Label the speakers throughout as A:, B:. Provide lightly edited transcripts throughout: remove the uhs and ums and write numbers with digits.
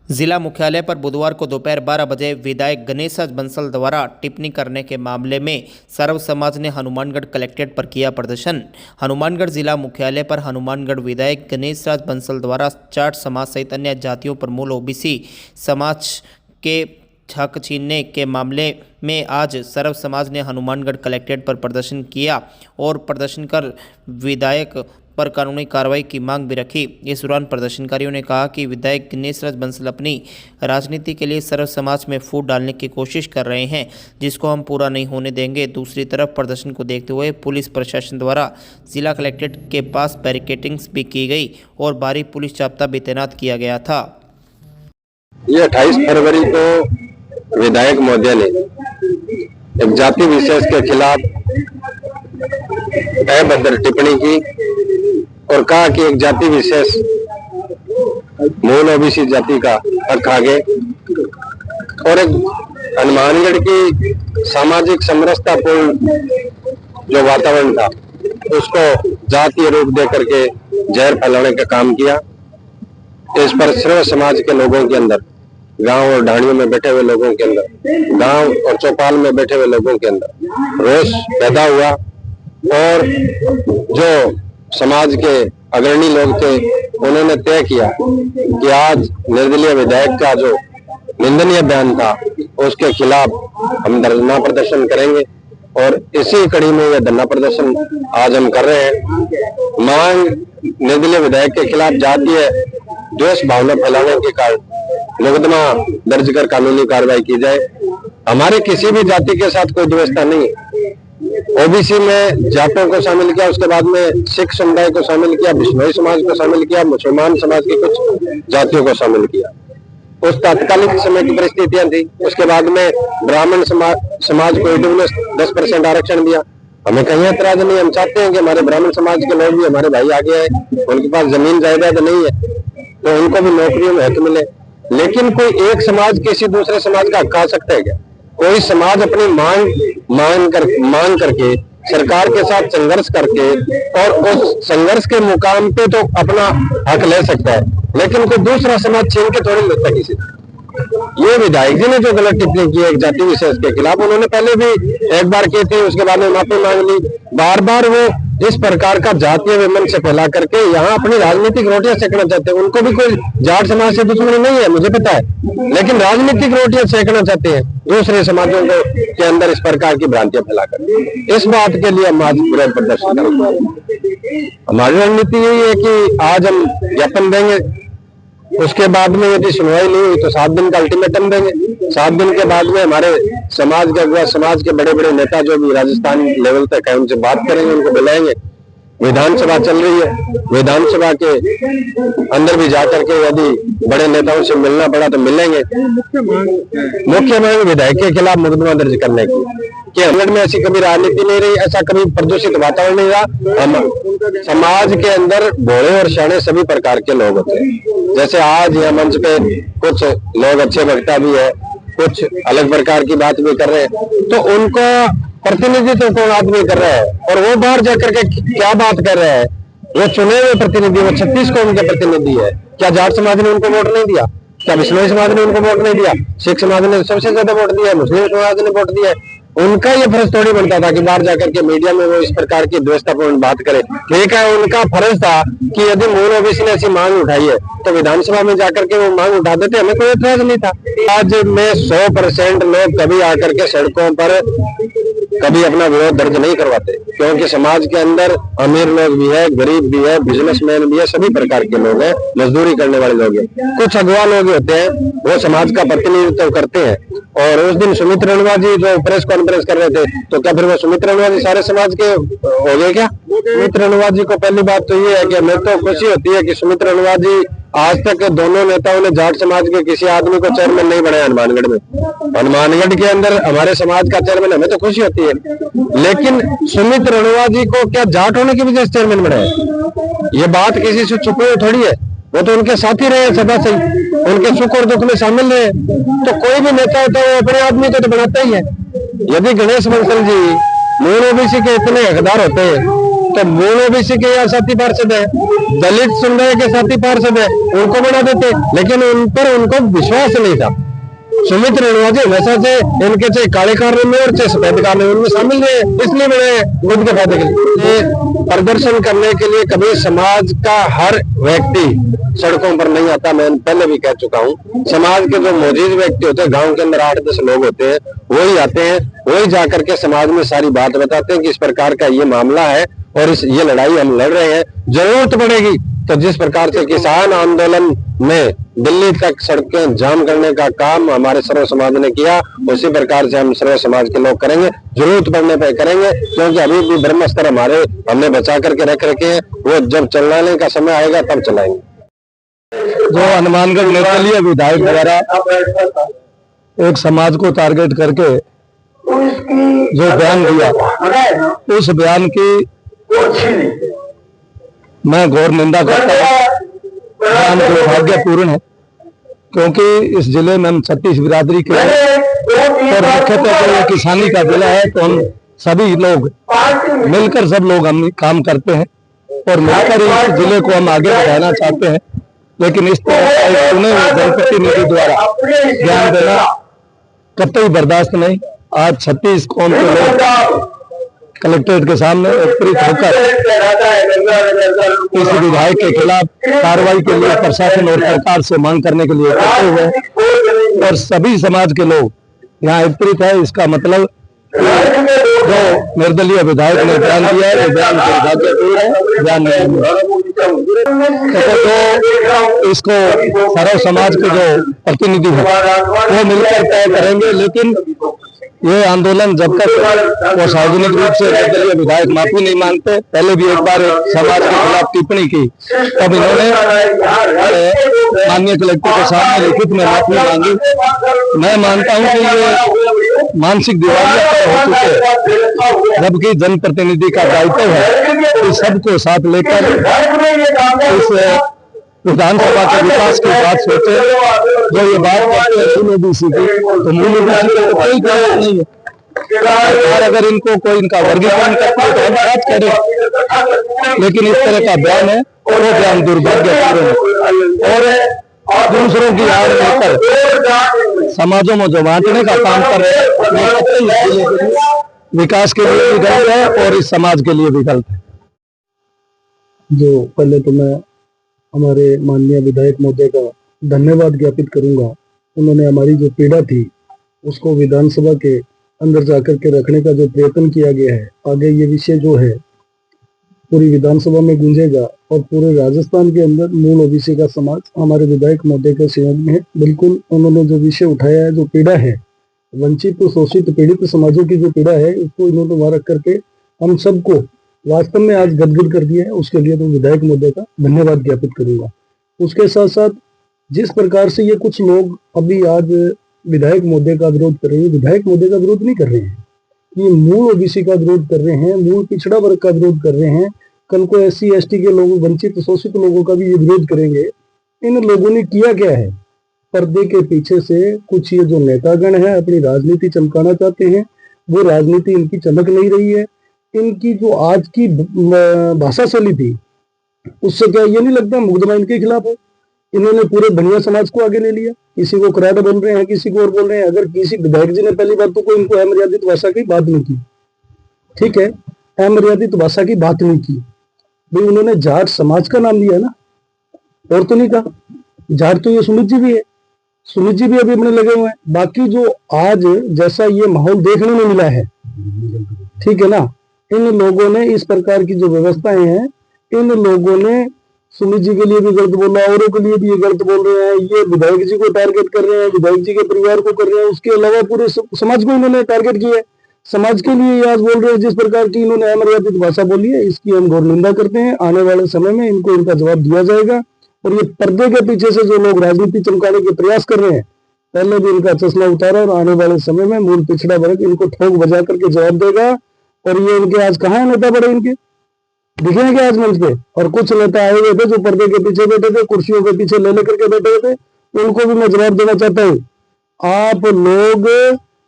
A: जिला मुख्यालय पर बुधवार को दोपहर 12 बजे विधायक गणेश राज बंसल द्वारा टिप्पणी करने के मामले में सर्व समाज ने हनुमानगढ़ कलेक्ट्रेट पर किया प्रदर्शन। हनुमानगढ़ जिला मुख्यालय पर हनुमानगढ़ विधायक गणेश राज बंसल द्वारा जाट समाज सहित अन्य जातियों पर मूल ओबीसी समाज के हक छीनने के मामले में आज सर्व समाज ने हनुमानगढ़ कलेक्ट्रेट पर प्रदर्शन किया और प्रदर्शन कर विधायक पर कानूनी कार्रवाई की मांग भी रखी। इस दौरान प्रदर्शनकारियों ने कहा कि विधायक गणेश राज बंसल अपनी राजनीति के लिए सर्व समाज में फूट डालने की कोशिश कर रहे हैं, जिसको हम पूरा नहीं होने देंगे। दूसरी तरफ प्रदर्शन को देखते हुए पुलिस प्रशासन द्वारा जिला कलेक्ट्रेट के पास बैरिकेडिंग्स भी की गई और भारी पुलिस जाब्ता भी तैनात किया गया था।
B: ये 28 फरवरी को विधायक महोदय ने एक जाति विशेष के खिलाफ अभद्र टिप्पणी की और कहा कि एक जाति विशेष मूल ओबीसी जाति का हक आगे और एक हनुमानगढ़ की सामाजिक समरसतापूर्ण जो वातावरण था उसको जातीय रूप दे करके जहर फैलाने का काम किया। इस पर सर्व समाज के लोगों के अंदर, गांव और ढाणियों में बैठे हुए लोगों के अंदर, गांव और चौपाल में बैठे हुए लोगों के अंदर रोष पैदा हुआ और जो समाज के अग्रणी लोग थे उन्होंने तय किया कि आज निर्दलीय विधायक का जो निंदनीय बयान था उसके खिलाफ हम धरना प्रदर्शन करेंगे और इसी कड़ी में यह धरना प्रदर्शन आज हम कर रहे हैं। मांग निर्दलीय विधायक के खिलाफ जातीय द्वेष भावना फैलाने के कारण मुकदमा दर्ज कर कानूनी कार्रवाई की जाए। हमारे किसी भी जाति के साथ कोई द्वेषता नहीं है। ओबीसी में जाटों को शामिल किया, उसके बाद में सिख समुदाय को शामिल किया, बिश्नोई समाज को शामिल किया, मुसलमान समाज की कुछ जातियों को शामिल किया। उस तात्कालिक समय की परिस्थितियां थी। उसके बाद में ब्राह्मण समाज को ईडब्ल्यूएस 10% आरक्षण दिया। हमें कहीं ऐतराज नहीं, हम चाहते हैं कि हमारे ब्राह्मण समाज के लोग भी हमारे भाई आगे आए। उनके पास जमीन जायदाद नहीं है तो उनको भी नौकरियों में हक मिले। लेकिन कोई एक समाज किसी दूसरे समाज का हक खा सकता है क्या? कोई समाज अपनी मांग करके सरकार के साथ संघर्ष करके और उस संघर्ष के मुकाम पे तो अपना हक ले सकता है, लेकिन कोई दूसरा समाज छीन के थोड़ी लेता किसी। ये विधायक जी ने जो गलत टिप्पणी की एक जाति विशेष के खिलाफ, उन्होंने पहले भी एक बार की थी, उसके बाद में माफी मांग ली। बार बार वो इस प्रकार का जातीय विमन से फैला करके यहाँ अपनी राजनीतिक रोटियां सेकना चाहते हैं। उनको भी कोई जाट समाज से दुश्मनी नहीं है, मुझे पता है, लेकिन राजनीतिक रोटियां सेकना चाहते हैं दूसरे समाजों को के अंदर इस प्रकार की भ्रांतियां फैलाकर। इस बात के लिए हम आज विरोध प्रदर्शन करेंगे। हमारी रणनीति यही है कि आज हम ज्ञापन देंगे, उसके बाद में यदि सुनवाई नहीं हुई तो 7 दिन का अल्टीमेटम देंगे। 7 दिन के बाद में हमारे समाज के अगुआ, समाज के बड़े बड़े नेता जो भी राजस्थान लेवल तक है उनसे बात करेंगे, उनको बुलाएंगे। विधानसभा चल रही है, विधानसभा के अंदर भी जाकर के यदि बड़े नेताओं से मिलना पड़ा तो मिलेंगे। मुख्य मांग विधायक के खिलाफ मुकदमा दर्ज करने की कि हनुमानगढ़ में ऐसी कभी राजनीति नहीं रही, ऐसा कभी प्रदूषित वातावरण नहीं रहा। हम समाज के अंदर भोले और शाणे सभी प्रकार के लोग होते हैं। जैसे आज यह मंच पे कुछ लोग अच्छे वक्ता भी है, कुछ अलग प्रकार की बात भी कर रहे हैं, तो उनको प्रतिनिधित्व कौन आदमी कर रहा है और वो बाहर जाकर के क्या बात कर रहा है? वो चुने हुए प्रतिनिधि, वो 36 कौम के प्रतिनिधि है। क्या जाट समाज ने उनको वोट नहीं दिया? क्या बिश्नोई समाज ने उनको वोट नहीं दिया? सिख समाज ने सबसे ज्यादा वोट दिया है, मुस्लिम समाज ने वोट दिया है। उनका ये फर्ज थोड़ी बनता था कि बाहर जाकर के मीडिया में वो इस प्रकार की द्वेषतापूर्ण बात करे। ठीक है, उनका फर्ज था कि यदि मूल ओबीसी ने ऐसी मांग उठाई है तो विधानसभा में जाकर के वो मांग उठा देते, हमें कोई एतराज नहीं था। आज में 100% लोग कभी आकर के सड़कों पर कभी अपना विरोध दर्ज नहीं करवाते, क्योंकि समाज के अंदर अमीर लोग भी है, गरीब भी है, बिजनेसमैन भी है, सभी प्रकार के लोग हैं, मजदूरी करने वाले लोग हैं। कुछ अगुवा लोग होते हैं, वो समाज का प्रतिनिधित्व करते हैं। और उस दिन सुमित रेणुवा जी जो प्रेस कॉन्फ्रेंस कर रहे थे, तो क्या फिर वो सुमित रेणुवा जी सारे समाज के हो गए क्या? सुमित रेणुवा जी को पहली बात तो ये है कि हमें तो खुशी होती है कि सुमित रेणुवा जी आज तक दोनों नेताओं ने जाट समाज के किसी आदमी को चेयरमैन नहीं बनाया हनुमानगढ़ में। हनुमानगढ़ के अंदर हमारे समाज का चेयरमैन, हमें तो खुशी होती है, लेकिन सुमित रेणुवा जी को क्या जाट होने की वजह से चेयरमैन बनाया? ये बात किसी से छुपी हुई थोड़ी है, वो तो उनके साथी रहे सदा से, उनके सुख और दुख में शामिल रहे। तो कोई भी नेता होता है वो अपने आदमी को तो बनाता ही है। यदि गणेश बंसल जी मूल ओबीसी के इतने हकदार होते हैं तो मूल ओबीसी के यहाँ साथी पार्षद है, दलित समुदाय के साथी पार्षद है, उनको बना देते, लेकिन उन पर उनको विश्वास नहीं था। सुमित रेणुआ जी हमेशा से इनके चाहे काले कानून में और चाहे सफेद कानून में शामिल रहे, इसलिए बने खुद के फायदे के लिए प्रदर्शन करने के लिए। कभी समाज का हर व्यक्ति सड़कों पर नहीं आता, मैं पहले भी कह चुका हूँ। समाज के जो मौजूद व्यक्ति होते हैं, गांव के अंदर 8-10 लोग होते हैं, वही आते हैं, वही जाकर के समाज में सारी बात बताते हैं कि इस प्रकार का ये मामला है और ये लड़ाई हम लड़ रहे हैं। जरूरत पड़ेगी तो जिस प्रकार से किसान आंदोलन में दिल्ली तक सड़कें जाम करने का काम हमारे सर्व समाज ने किया, उसी प्रकार से हम सर्व समाज के लोग करेंगे, जरूरत पड़ने पर करेंगे। क्योंकि अभी भी ब्रह्मास्त्र हमने बचा करके रख रखे हैं, वो जब चलाने का समय आएगा तब चलाएंगे।
C: जो हनुमानगढ़ निर्दलीय विधायक द्वारा एक समाज को टारगेट करके जो बयान दिया, उस बयान की मैं घोर निंदा करता हूँ। बयान दुर्भाग्यपूर्ण है, क्योंकि इस जिले में हम 36 बिरादरी के और मुख्यतः जो ये किसानी का जिला है, तो हम सभी लोग मिलकर सब लोग हम काम करते हैं और मिलकर इस जिले को हम आगे बढ़ाना चाहते हैं। लेकिन इस तरह का एक चुने हुए जनप्रतिनिधि द्वारा बयान देना कतई बर्दाश्त नहीं। आज 36 कौम के लोग कलेक्ट्रेट के सामने एकत्रित होकर इस विधायक के खिलाफ कार्रवाई के लिए प्रशासन और सरकार से मांग करने के लिए इकट्ठे हुए हैं और सभी समाज के लोग यहाँ एकत्रित है। इसका मतलब जो निर्दलीय विधायक ने बयान दिया है, बयान दुर्भाग्यपूर्ण है, बयान तो इसको सर्व समाज के जो प्रतिनिधि है वो मिलकर तय करेंगे। लेकिन ये आंदोलन जब तक वो सार्वजनिक रूप से निर्दलीय विधायक माफी नहीं मांगते, पहले भी एक बार समाज के खिलाफ टिप्पणी की, तब इन्होंने माननीय कलेक्टर के सामने लिखित में माफी मांगी। मैं मानता हूं कि ये मानसिक दिवालिया हो चुके, जबकि जनप्रतिनिधि का दायित्व है कि सबको साथ लेकर इस विधानसभा के विकास की बात सोचे। जो ये बात करते हैं मूल ओबीसी की, तो मूल ओबीसी को कोई जरूरत नहीं है। और अगर इनको कोई इनका वर्गीकरण करते हैं तो हम बात करें, लेकिन इस तरह का बयान है और वो बयान दुर्भाग्यपूर्ण है और दूसरों की आड़ लेकर समाजों में जो बांटने का काम कर रहे हैं, विकास के लिए भी गलत है और इस समाज के लिए भी गलत है। जो पहले तो मैं हमारे माननीय विधायक महोदय का धन्यवाद ज्ञापित करूंगा। उन्होंने हमारी जो पीड़ा थी उसको विधानसभा के अंदर जाकर के रखने का जो प्रयत्न किया गया है, आगे ये विषय जो है पूरी विधानसभा में गूंजेगा और पूरे राजस्थान के अंदर मूल ओबीसी का समाज हमारे विधायक महोदय के सहयोग में है। बिल्कुल उन्होंने जो विषय उठाया है, जो पीड़ा है, वंचित शोषित पीड़ित समाजों की जो पीड़ा है, इसको इन्होंने वहां रख करके हम सबको वास्तव में आज गदगद कर दिया है। उसके लिए तो विधायक महोदय का धन्यवाद ज्ञापित करूंगा। उसके साथ साथ जिस प्रकार से ये कुछ लोग अभी आज विधायक महोदय का विरोध कर रहे हैं, विधायक महोदय का विरोध नहीं कर रहे हैं, ये मूल ओबीसी का विरोध कर रहे हैं, मूल पिछड़ा वर्ग का विरोध कर रहे हैं। कल को SC ST के लोग, वंचित शोषित लोगों का भी ये विरोध करेंगे। इन लोगों ने किया क्या है? पर्दे के पीछे से कुछ ये जो नेतागण है अपनी राजनीति चमकाना चाहते हैं, वो राजनीति इनकी चमक नहीं रही है। इनकी जो आज की भाषा शैली थी, उससे क्या ये नहीं लगता मुकदमा इनके खिलाफ है? इन्होंने पूरे बनिया समाज को आगे ले लिया, किसी को कराड़ा बोल रहे हैं, किसी को और बोल रहे हैं। अगर किसी विधायक जी ने पहली बात तो कोई इनको अमर्यादित भाषा की बात नहीं की, ठीक है, अमर्यादित भाषा की बात नहीं की भाई। उन्होंने जाट समाज का नाम लिया ना, और तो नहीं कहा। जाट तो ये सुमित जी भी है, सुमित जी भी अभी अपने लगे हुए हैं। बाकी जो आज जैसा ये माहौल देखने में मिला है, ठीक है ना, इन लोगों ने इस प्रकार की जो व्यवस्थाएं हैं, इन लोगों ने सुमित जी के लिए भी गलत बोला, औरों के लिए भी ये गलत बोल रहे हैं। ये विधायक जी को टारगेट कर रहे हैं, विधायक जी के परिवार को कर रहे हैं, उसके अलावा पूरे समाज को इन्होंने टारगेट किया है। समाज के लिए ये आज बोल रहे हैं जिस प्रकार की इन्होंने अमर्यादित भाषा बोली है, इसकी हम घोर निंदा करते हैं। आने वाले समय में इनको इनका जवाब दिया जाएगा। और ये पर्दे के पीछे से जो लोग राजनीति चमकाने के प्रयास कर रहे हैं, पहले भी इनका चश्मा उतारा और आने वाले समय में मूल पिछड़ा वर्ग इनको ठोक बजा करके जवाब देगा। और ये इनके आज कहाँ है नेता बड़े, इनके दिखेंगे आज मंच पे? और कुछ नेता आए हुए थे जो पर्दे के पीछे बैठे थे, कुर्सियों के पीछे ले लेकर के बैठे हुए थे, उनको भी मैं जवाब देना चाहता हूँ। आप लोग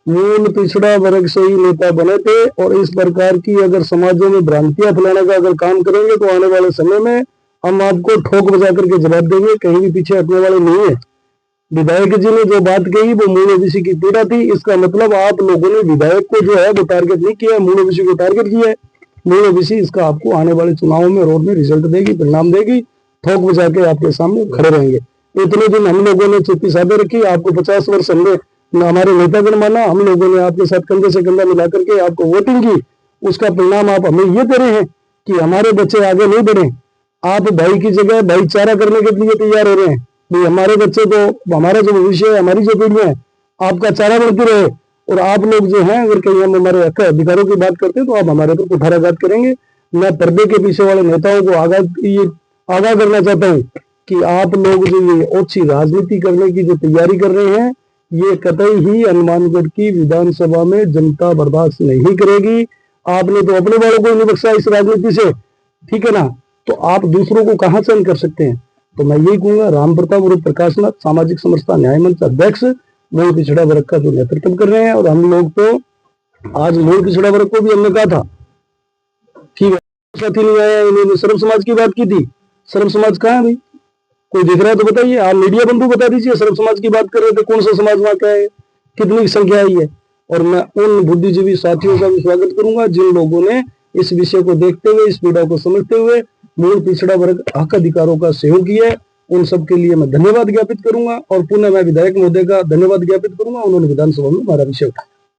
C: मूल पिछड़ा वर्ग से ही नेता बने थे, और इस प्रकार की अगर समाजों में भ्रांतियां फैलाने का अगर काम करेंगे तो आने वाले समय में हम आपको ठोक बजा करके जवाब देंगे, कहीं भी पीछे हटने वाले नहीं है। विधायक जी ने जो बात कही वो मूल ओबीसी की पीड़ा थी, इसका मतलब आप लोगों ने विधायक को जो है वो टारगेट नहीं किया, मूल ओबीसी को टारगेट किया है। मूल ओबीसी इसका आपको आने वाले चुनावों में रोड में रिजल्ट देगी, परिणाम देगी, ठोक बजा के आपके सामने खड़े रहेंगे। इतने दिन हम लोगों ने चुप्पी साधे रखी, आपको 50 वर्ष हमने हमारे नेतागण माना, हम लोगों ने आपके साथ कंधे से कंधा मिला करके आपको वोटिंग की, उसका परिणाम आप हमें ये दे रहे हैं कि हमारे बच्चे आगे नहीं बढ़े। आप भाई की जगह भाईचारा करने के लिए तैयार हो रहे हैं। भाई हमारे बच्चे तो, हमारा जो भविष्य है, हमारी जो पीढ़ी है, आपका चारा बनती रहे, और आप लोग जो हैं अगर कहीं हम हमारे हक अधिकारों की बात करते हैं तो आप हमारे पर कुठाराघात करेंगे। मैं पर्दे के पीछे वाले नेताओं को आगाह करना चाहता हूँ कि आप लोग जो ये ओछी राजनीति करने की जो तैयारी कर रहे हैं, ये कतई ही हनुमानगढ़ की विधानसभा में जनता बर्दाश्त नहीं करेगी। आपने तो अपने वालों को नहीं बख्शा इस राजनीति से, ठीक है ना, तो आप दूसरों को कहां सहन कर सकते हैं। तो मैं यही कहूंगा, राम प्रताप और प्रकाश नाथ सामाजिक समरसता न्याय मंच अध्यक्ष मूल पिछड़ा वर्ग का जो नेतृत्व कर रहे हैं, और हम लोग तो आज मूल पिछड़ा वर्ग को भी हमने कहा था, ठीक है, साथी नहीं आया, इन्होंने सर्व समाज की बात की थी। सर्व समाज कहाँ है भाई, कोई देख रहा है तो बताइए, आप मीडिया बंधु बता दीजिए। सर्व समाज की बात कर रहे थे, कौन सा समाज वहां क्या है, कितनी संख्या आई है। और मैं उन बुद्धिजीवी साथियों का भी स्वागत करूंगा जिन लोगों ने इस विषय को देखते हुए, इस पीड़ा को समझते हुए मूल पिछड़ा वर्ग हक अधिकारों का सहयोग किया है। उन सब के लिए मैं धन्यवाद ज्ञापित करूंगा, और पुनः मैं विधायक महोदय का धन्यवाद ज्ञापित करूंगा, उन्होंने विधानसभा में हमारा विषय उठाया।